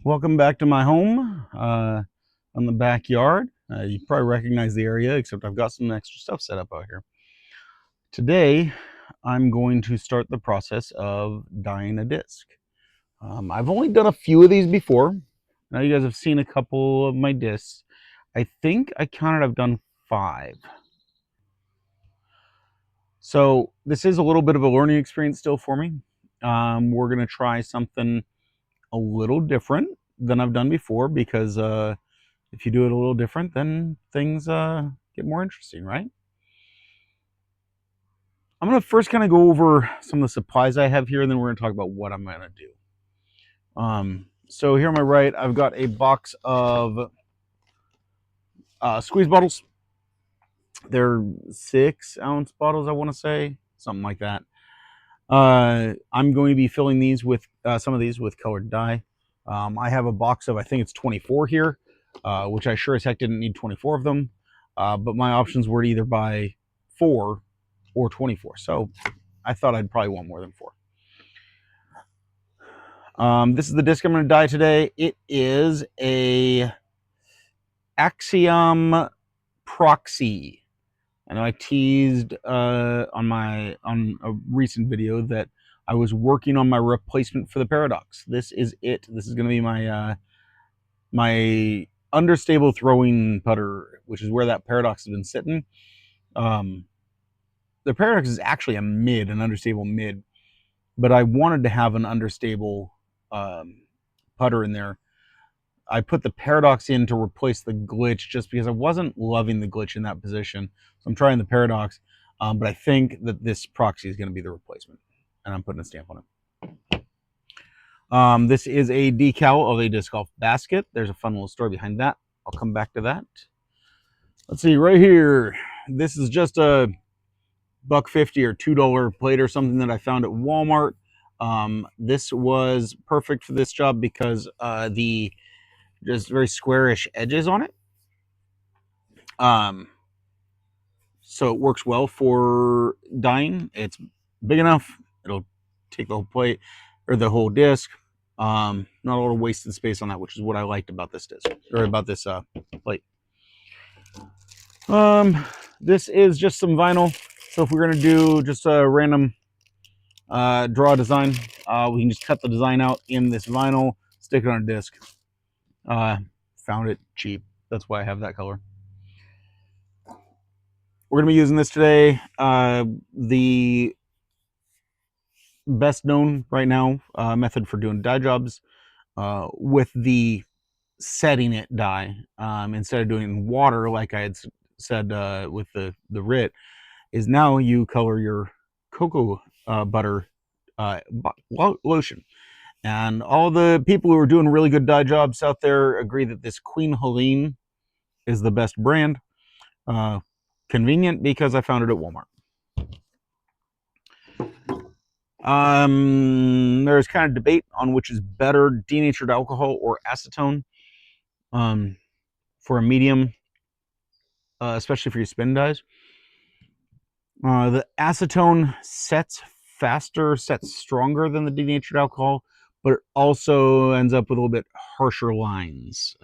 Welcome back to my home on the backyard. You probably recognize the area, except I've got some extra stuff set up out here. Today, I'm going to start the process of dyeing a disc. I've only done a few of these before. Now you guys have seen a couple of my discs. I think I counted I've done 5. So this is a little bit of a learning experience still for me. We're going to try something a little different than I've done before because if you do it a little different, then things get more interesting, right? I'm going to first kind of go over some of the supplies I have here, and then we're going to talk about what I'm going to do. So here on my right, I've got a box of squeeze bottles. They're 6-ounce bottles, I want to say, something like that. I'm going to be filling these with some of these with colored dye. I have a box of, I think it's 24 here, which I sure as heck didn't need 24 of them. But my options were to either buy 4 or 24. So I thought I'd probably want more than 4. This is the disc I'm going to dye today. It is a Axiom Proxy. I know I teased on a recent video that I was working on my replacement for the Paradox. This is it. This is going to be my my understable throwing putter, which is where that Paradox has been sitting. The Paradox is actually an understable mid, but I wanted to have an understable putter in there. I put the Paradox in to replace the glitch just because I wasn't loving the glitch in that position. So I'm trying the Paradox, but I think that this Proxy is going to be the replacement, and I'm putting a stamp on it. This is a decal of a disc golf basket. There's a fun little story behind that. I'll come back to that. Let's see, right here. This is just a $1.50 or $2 plate or something that I found at Walmart. This was perfect for this job because the just very squarish edges on it. So it works well for dyeing. It's big enough. It'll take the whole plate or the whole disc. Not a lot of wasted space on that, which is what I liked about this disc or about this plate. This is just some vinyl. So if we're gonna do just a random draw design, we can just cut the design out in this vinyl, stick it on a disc. Found it cheap. That's why I have that color. We're going to be using this today. The best known right now method for doing dye jobs with the setting it dye instead of doing it in water like I had said with the RIT is now you color your cocoa butter lotion. And all the people who are doing really good dye jobs out there agree that this Queen Helene is the best brand. Convenient because I found it at Walmart. There's kind of debate on which is better, denatured alcohol or acetone for a medium, especially for your spin dyes. The acetone sets faster, sets stronger than the denatured alcohol, but it also ends up with a little bit harsher lines.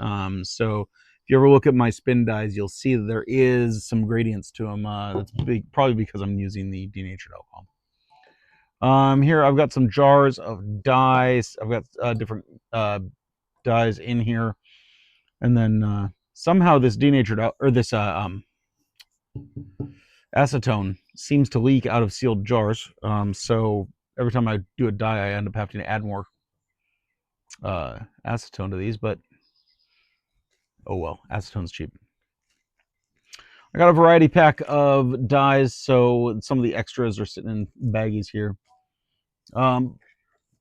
So if you ever look at my spin dyes, you'll see that there is some gradients to them. That's probably because I'm using the denatured alcohol. Here I've got some jars of dyes. I've got different dyes in here, and then somehow this denatured or this acetone seems to leak out of sealed jars. So every time I do a dye, I end up having to add more acetone to these. But oh well, acetone's cheap. I got a variety pack of dyes, so some of the extras are sitting in baggies here.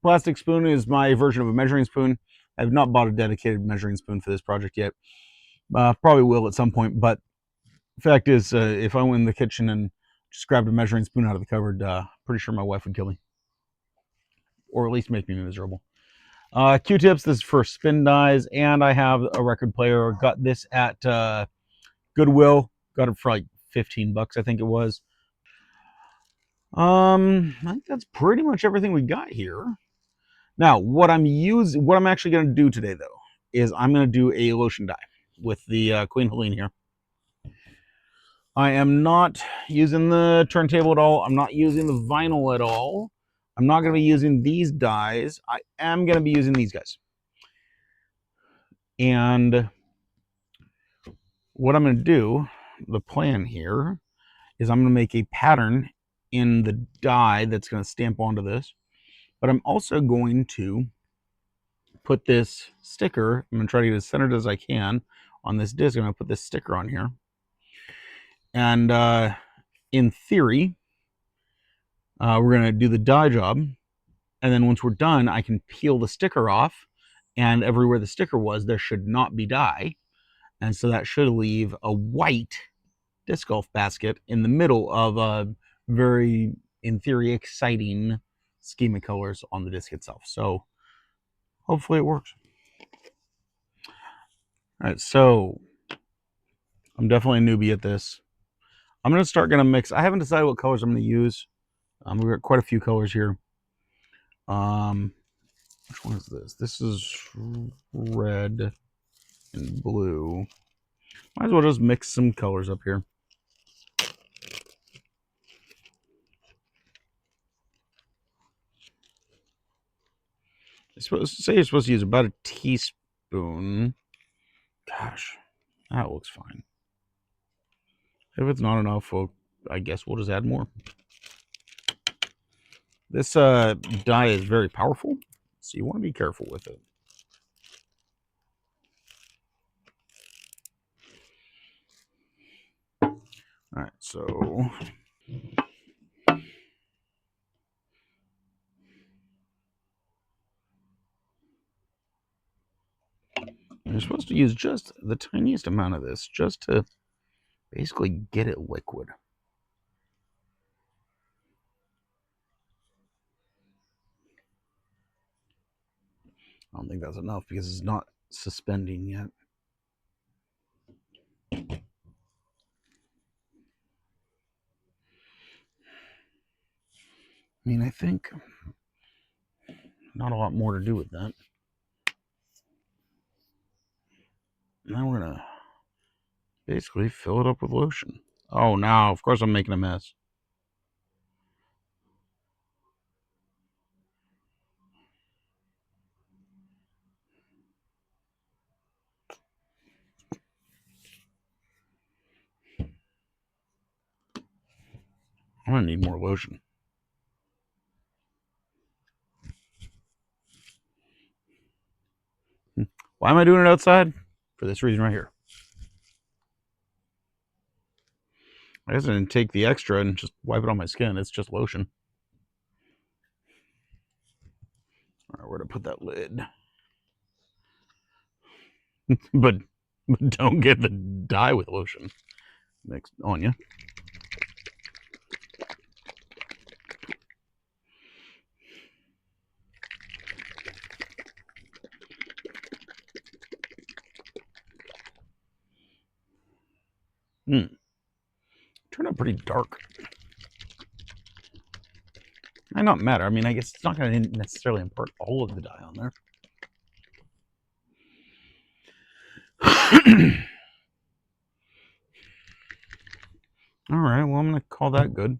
Plastic spoon is my version of a measuring spoon. I have not bought a dedicated measuring spoon for this project yet. Probably will at some point, but the fact is, if I went in the kitchen and just grabbed a measuring spoon out of the cupboard, pretty sure my wife would kill me. Or at least make me miserable. Q-tips, this is for spin dyes, and I have a record player. Got this at Goodwill. Got it for like 15 bucks, I think it was. I think that's pretty much everything we got here. Now, what I'm actually going to do today, though, is I'm going to do a lotion dye with the Queen Helene here. I am not using the turntable at all. I'm not using the vinyl at all. I'm not going to be using these dyes. I am going to be using these guys. And what I'm going to do, the plan here, is I'm going to make a pattern in the dye that's going to stamp onto this. But I'm also going to put this sticker, I'm going to try to get as centered as I can on this disc. I'm going to put this sticker on here. And in theory, we're going to do the dye job. And then once we're done, I can peel the sticker off. And everywhere the sticker was, there should not be dye. And so that should leave a white disc golf basket in the middle of a very, in theory, exciting scheme of colors on the disc itself. So hopefully it works. All right, so I'm definitely a newbie at this. I'm going to mix. I haven't decided what colors I'm going to use. We've got quite a few colors here. Which one is this? This is red and blue. Might as well just mix some colors up here. You're supposed to use about a teaspoon. Gosh, that looks fine. If it's not enough, I guess we'll just add more. This dye is very powerful, so you want to be careful with it. All right, so you're supposed to use just the tiniest amount of this, just to basically get it liquid. I don't think that's enough because it's not suspending yet. I mean, I think not a lot more to do with that. Now we're gonna basically fill it up with lotion. Oh, now, of course I'm making a mess. I'm gonna need more lotion. Why am I doing it outside? For this reason right here. I guess I didn't take the extra and just wipe it on my skin. It's just lotion. All right, where to put that lid? but don't get the dye with lotion mixed on you. Turned out pretty dark. Might not matter. I mean, I guess it's not going to necessarily impart all of the dye on there. All right, well, I'm going to call that good.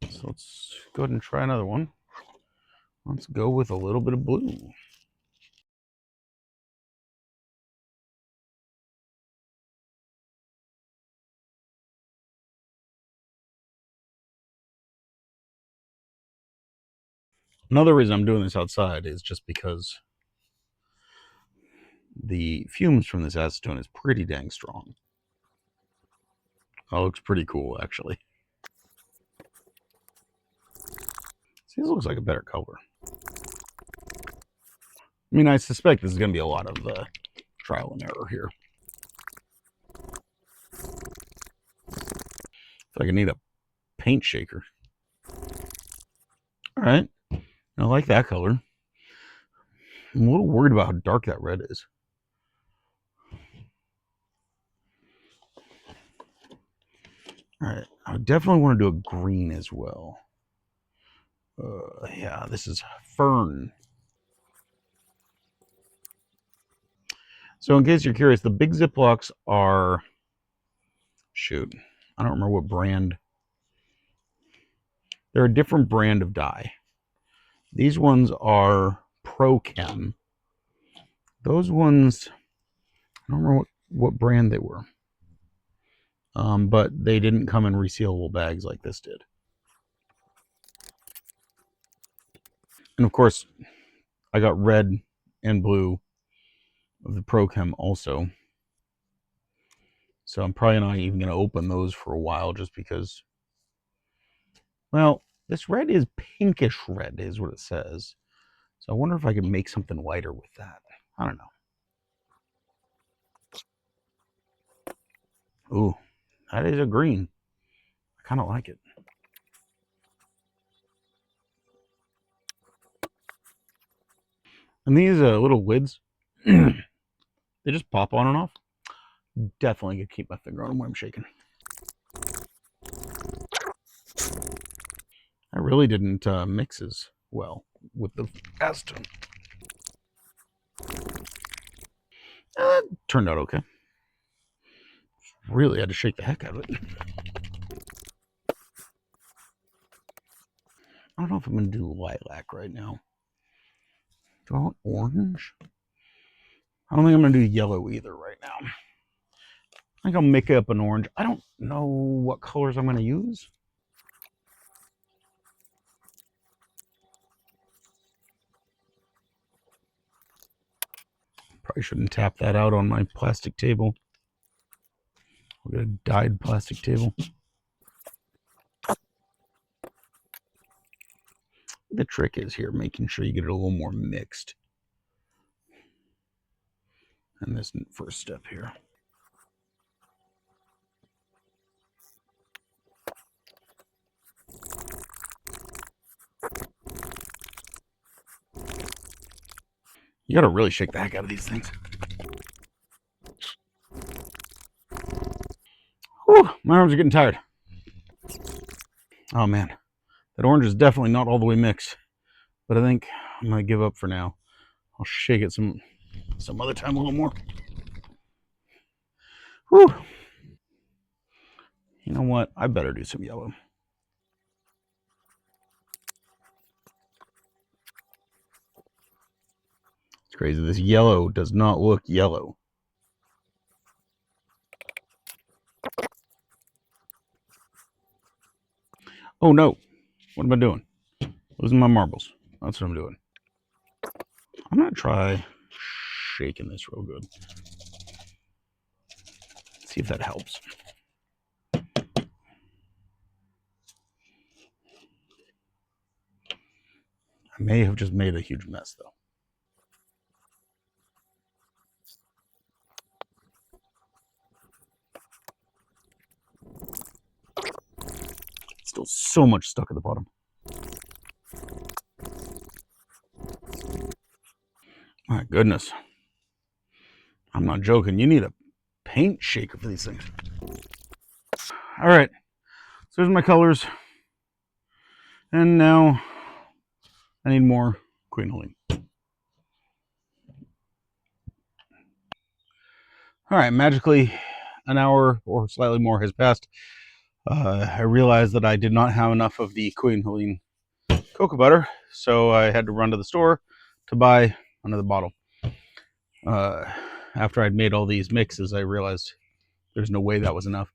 So let's go ahead and try another one. Let's go with a little bit of blue. Another reason I'm doing this outside is just because the fumes from this acetone is pretty dang strong. That looks pretty cool, actually. See, this looks like a better color. I mean, I suspect this is going to be a lot of trial and error here. I feel like I need a paint shaker. All right, I like that color. I'm a little worried about how dark that red is. All right, I definitely want to do a green as well. Yeah, this is Fern. So in case you're curious, the big Ziplocs are, shoot, I don't remember what brand. They're a different brand of dye. These ones are Prochem. Those ones, I don't remember what brand they were. But they didn't come in resealable bags like this did. And of course, I got red and blue of the Prochem also. So I'm probably not even going to open those for a while just because, well, this red is pinkish red is what it says. So I wonder if I could make something lighter with that. I don't know. Ooh, that is a green. I kind of like it. And these little lids, they just pop on and off. Definitely could keep my finger on them when I'm shaking. I really didn't mix as well with the acetone. That turned out okay. Really had to shake the heck out of it. I don't know if I'm going to do lilac right now. Do I want orange? I don't think I'm going to do yellow either right now. I think I'll make up an orange. I don't know what colors I'm going to use. Probably shouldn't tap that out on my plastic table. We'll get a dyed plastic table. The trick is here making sure you get it a little more mixed. And this first step here. You gotta really shake the heck out of these things. Whew, my arms are getting tired. Oh man, that orange is definitely not all the way mixed, but I think I'm gonna give up for now. I'll shake it some other time a little more. Whew. You know what? I better do some yellow. It's crazy. This yellow does not look yellow. Oh no. What am I doing? Losing my marbles. That's what I'm doing. I'm going to try shaking this real good. See if that helps. I may have just made a huge mess though. Still so much stuck at the bottom. My goodness. I'm not joking. You need a paint shaker for these things. All right. So there's my colors. And now I need more quinoline. All right. Magically, an hour or slightly more has passed. I realized that I did not have enough of the quinoline cocoa butter, so I had to run to the store to buy another bottle. After I'd made all these mixes, I realized there's no way that was enough.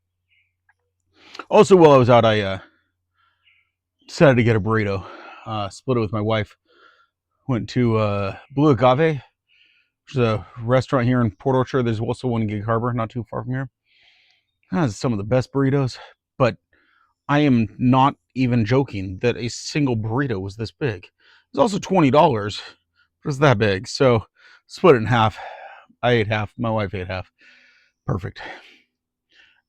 Also, while I was out, I decided to get a burrito. Split it with my wife. Went to Blue Agave, which is a restaurant here in Port Orchard. There's also one in Gig Harbor, not too far from here. It has some of the best burritos, but I am not even joking that a single burrito was this big. It was also $20, but it's that big. So split it in half. I ate half. My wife ate half. Perfect.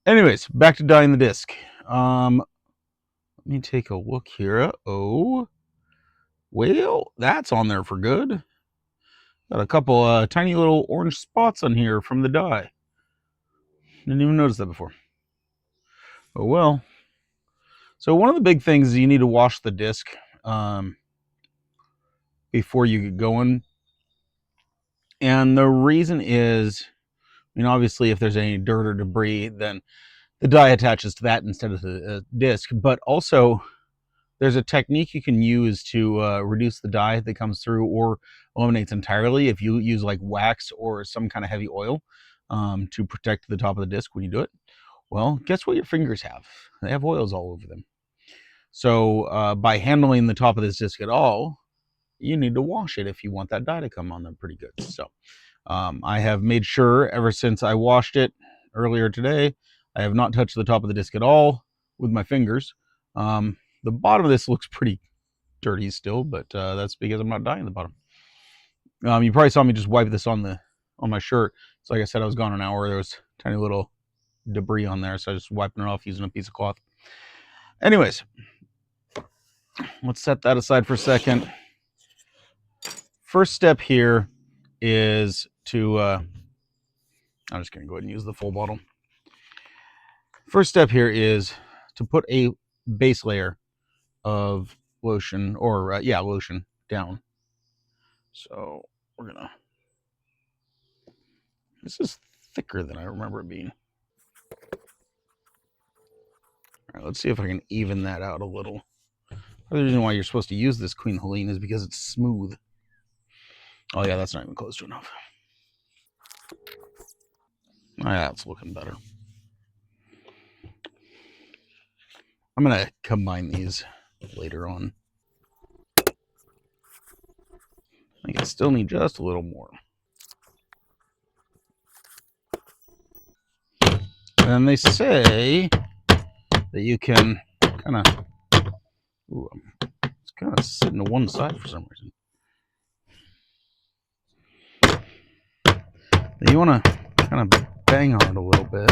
Anyways, back to dyeing the disc. Let me take a look here. Oh, well, that's on there for good. Got a couple tiny little orange spots on here from the dye. Didn't even notice that before. Oh well. So one of the big things is you need to wash the disc before you get going. And the reason is, I mean, obviously, if there's any dirt or debris, then the dye attaches to that instead of the disc. But also, there's a technique you can use to reduce the dye that comes through or eliminates entirely if you use like wax or some kind of heavy oil to protect the top of the disc when you do it. Well, guess what your fingers have? They have oils all over them. So by handling the top of this disc at all, you need to wash it if you want that dye to come on them pretty good. So I have made sure ever since I washed it earlier today, I have not touched the top of the disc at all with my fingers. The bottom of this looks pretty dirty still, but that's because I'm not dyeing the bottom. You probably saw me just wipe this on my shirt. So like I said, I was gone an hour. There was tiny little debris on there, so I just wiping it off using a piece of cloth. Anyways, let's set that aside for a second. First step here is to I'm just gonna go ahead and use the full bottle. First step here is to put a base layer of lotion, or lotion down. So we're gonna, this is thicker than I remember it being. All right, let's see if I can even that out a little. The reason why you're supposed to use this Queen Helene is because it's smooth. Oh yeah, that's not even close to enough. Oh, yeah, it's looking better. I'm gonna combine these later on. I think I still need just a little more. And they say that you can kind of, it's kind of sitting to one side for some reason. You want to kind of bang on it a little bit,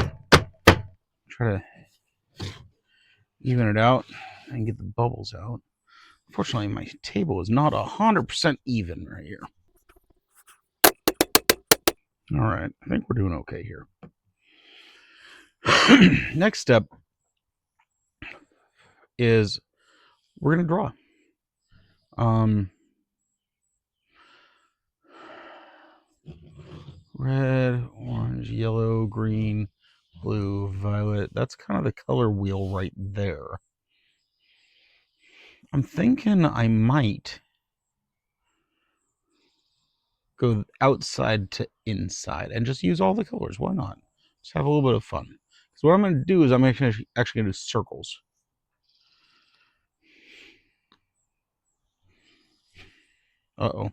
try to even it out and get the bubbles out. Unfortunately, my table is not 100% even right here. All right, I think we're doing okay here. Next step is we're going to draw. Red, orange, yellow, green, blue, violet. That's kind of the color wheel right there. I'm thinking I might go outside to inside and just use all the colors. Why not? Just have a little bit of fun. Because what I'm going to do is I'm actually going to do circles. Uh-oh.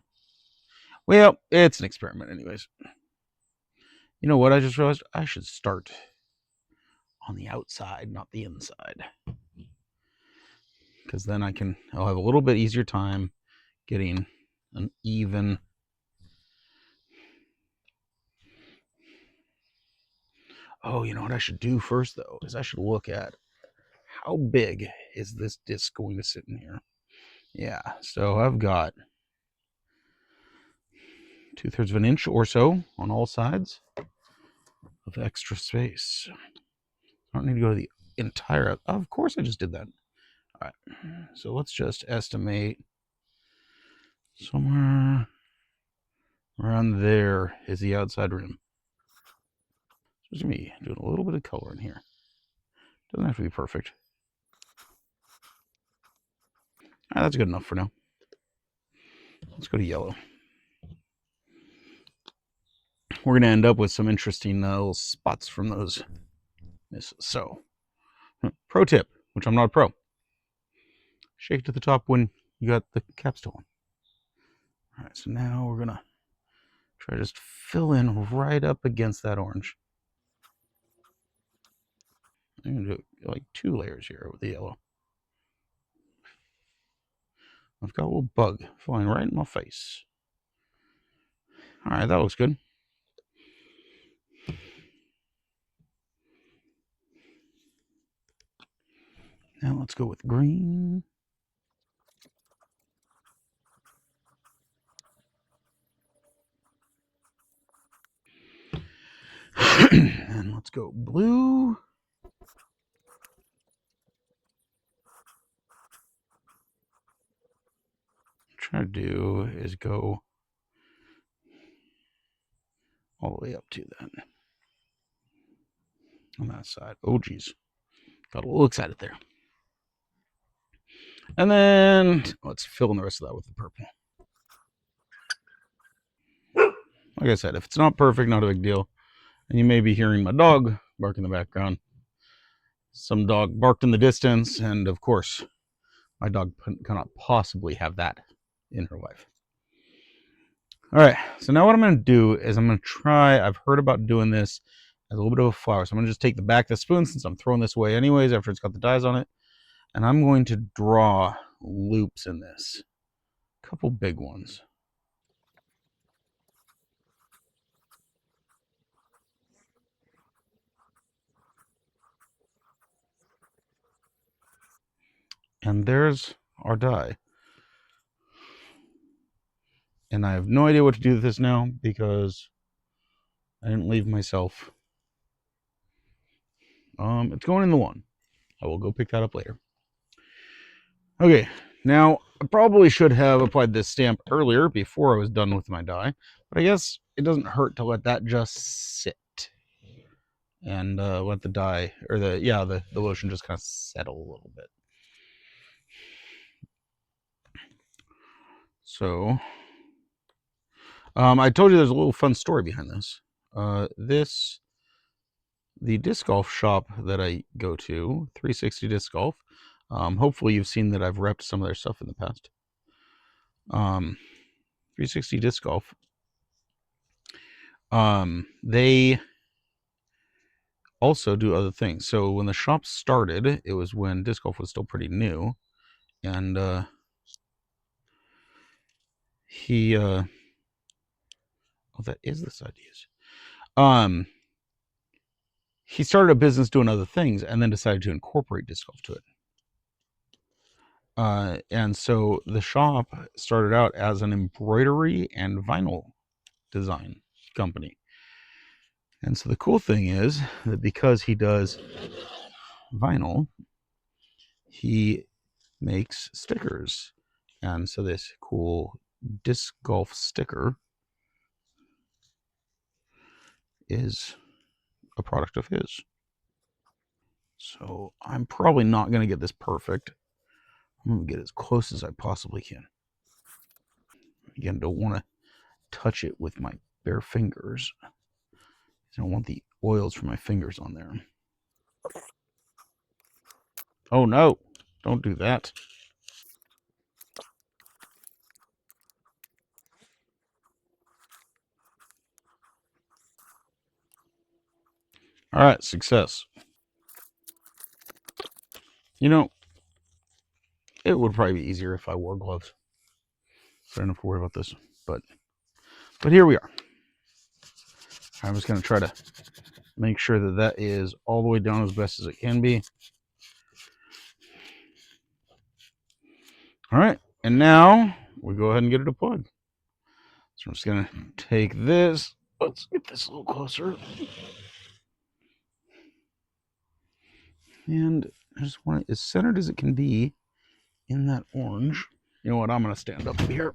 Well, it's an experiment anyways. You know what I just realized? I should start on the outside, not the inside. Because then I'll have a little bit easier time getting an even. Oh, you know what I should do first, though, is I should look at how big is this disc going to sit in here. Yeah, so I've got 2/3 of an inch or so on all sides of extra space. I don't need to go to the entire, of course I just did that. All right, so let's just estimate somewhere around there is the outside rim. So just me doing a little bit of color in here. Doesn't have to be perfect. That's good enough for now. Let's go to yellow. We're going to end up with some interesting little spots from those misses. So, pro tip, which I'm not a pro. Shake it to the top when you got the cap still on. All right, so now we're going to try to just fill in right up against that orange. I'm going to do like 2 layers here with the yellow. I've got a little bug flying right in my face. All right, that looks good. Now let's go with green. And let's go blue. do is go all the way up to that on that side. Oh, geez. Got a little excited there. And then let's fill in the rest of that with the purple. Like I said, if it's not perfect, not a big deal. And you may be hearing my dog bark in the background. Some dog barked in the distance, and of course, my dog cannot possibly have that in her life. All right, so now what I'm going to do is I'm going to try, I've heard about doing this as a little bit of a flower. So I'm going to just take the back of the spoon, since I'm throwing this away anyways after it's got the dyes on it. And I'm going to draw loops in this. A couple big ones. And there's our dye. And I have no idea what to do with this now because I didn't leave myself. It's going in the one. I will go pick that up later. Okay, now I probably should have applied this stamp earlier before I was done with my dye, but I guess it doesn't hurt to let that just sit and let the dye or the lotion just kind of settle a little bit. So I told you there's a little fun story behind this. The disc golf shop that I go to, 360 Disc Golf. Hopefully you've seen that I've repped some of their stuff in the past. 360 Disc Golf. They also do other things. So when the shop started, it was when disc golf was still pretty new, and he oh, that is the side he is. He started a business doing other things and then decided to incorporate disc golf to it. And so the shop started out as an embroidery and vinyl design company. And so the cool thing is that because he does vinyl, he makes stickers. And so this cool disc golf sticker is a product of his. So I'm probably not going to get this perfect. I'm going to get as close as I possibly can. Again, don't want to touch it with my bare fingers. I don't want the oils from my fingers on there. Oh no, don't do that. All right, success. You know, it would probably be easier if I wore gloves. So I don't have to worry about this. But here we are. I'm just going to try to make sure that that is all the way down as best as it can be. All right, and now we go ahead and get it applied. So I'm just going to take this. Let's get this a little closer. And I just want it as centered as it can be in that orange. You know what? I'm going to stand up here.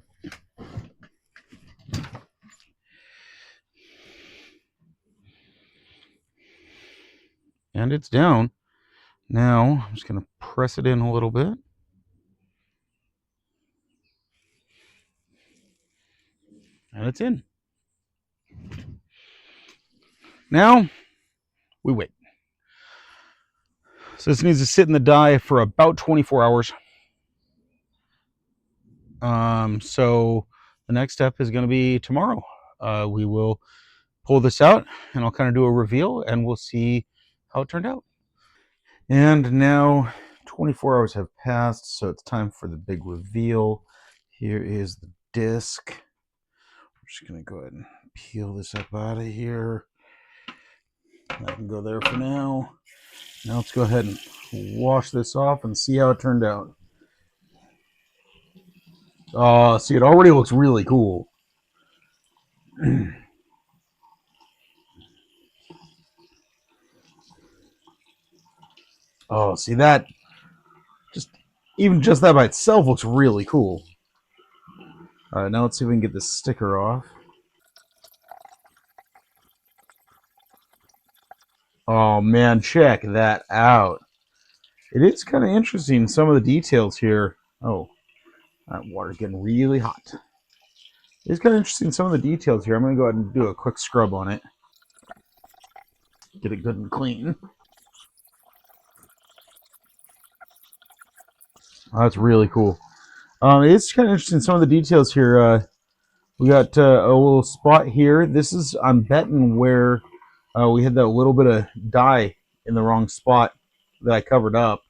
And it's down. Now I'm just going to press it in a little bit. And it's in. Now we wait. So this needs to sit in the dye for about 24 hours. So the next step is going to be tomorrow. We will pull this out and I'll kind of do a reveal and we'll see how it turned out. And now 24 hours have passed, so it's time for the big reveal. Here is the disc. I'm just going to go ahead and peel this up out of here. That can go there for now. Now let's go ahead and wash this off and see how it turned out. Oh, see, it already looks really cool. Oh, see that? Even just that by itself looks really cool. All right, now let's see if we can get this sticker off. Oh man, check that out. It is kind of interesting, some of the details here. Oh, that water's getting really hot. It's kind of interesting, some of the details here. I'm going to go ahead and do a quick scrub on it. Get it good and clean. Oh, that's really cool. It's kind of interesting, some of the details here. We got a little spot here. This is, I'm betting, where we had that little bit of dye in the wrong spot that I covered up.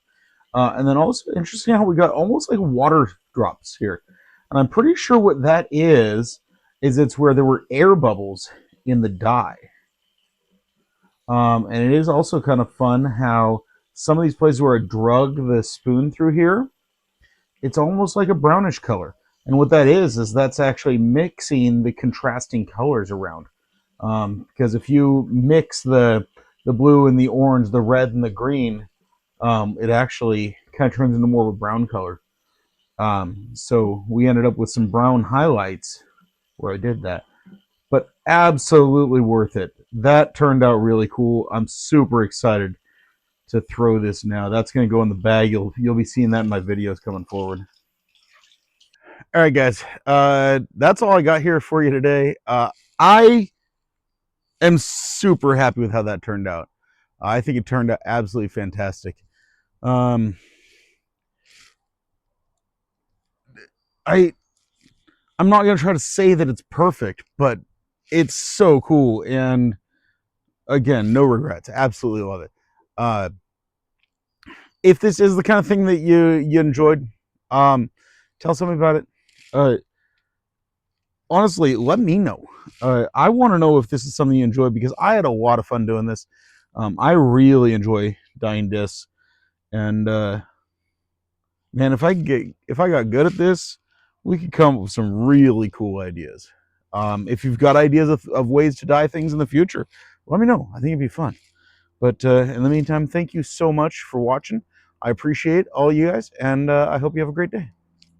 And then also interesting how we got almost like water drops here. And I'm pretty sure what that is it's where there were air bubbles in the dye. And it is also kind of fun how some of these places where I drug the spoon through here, it's almost like a brownish color. And what that is that's actually mixing the contrasting colors around. Because if you mix the blue and the orange, the red and the green, it actually kind of turns into more of a brown color. So we ended up with some brown highlights where I did that. But absolutely worth it. That turned out really cool. I'm super excited to throw this now. That's going to go in the bag. You'll be seeing that in my videos coming forward. All right, guys. That's all I got here for you today. I am super happy with how that turned out. I think it turned out absolutely fantastic. I'm not going to try to say that it's perfect, but it's so cool. And again, no regrets. Absolutely love it. If this is the kind of thing that you enjoyed, tell somebody about it. Honestly, let me know. I want to know if this is something you enjoy, because I had a lot of fun doing this. I really enjoy dyeing discs, and man, if I got good at this, we could come up with some really cool ideas. If you've got ideas of ways to dye things in the future, let me know. I think it'd be fun. But in the meantime, thank you so much for watching. I appreciate all you guys, and I hope you have a great day.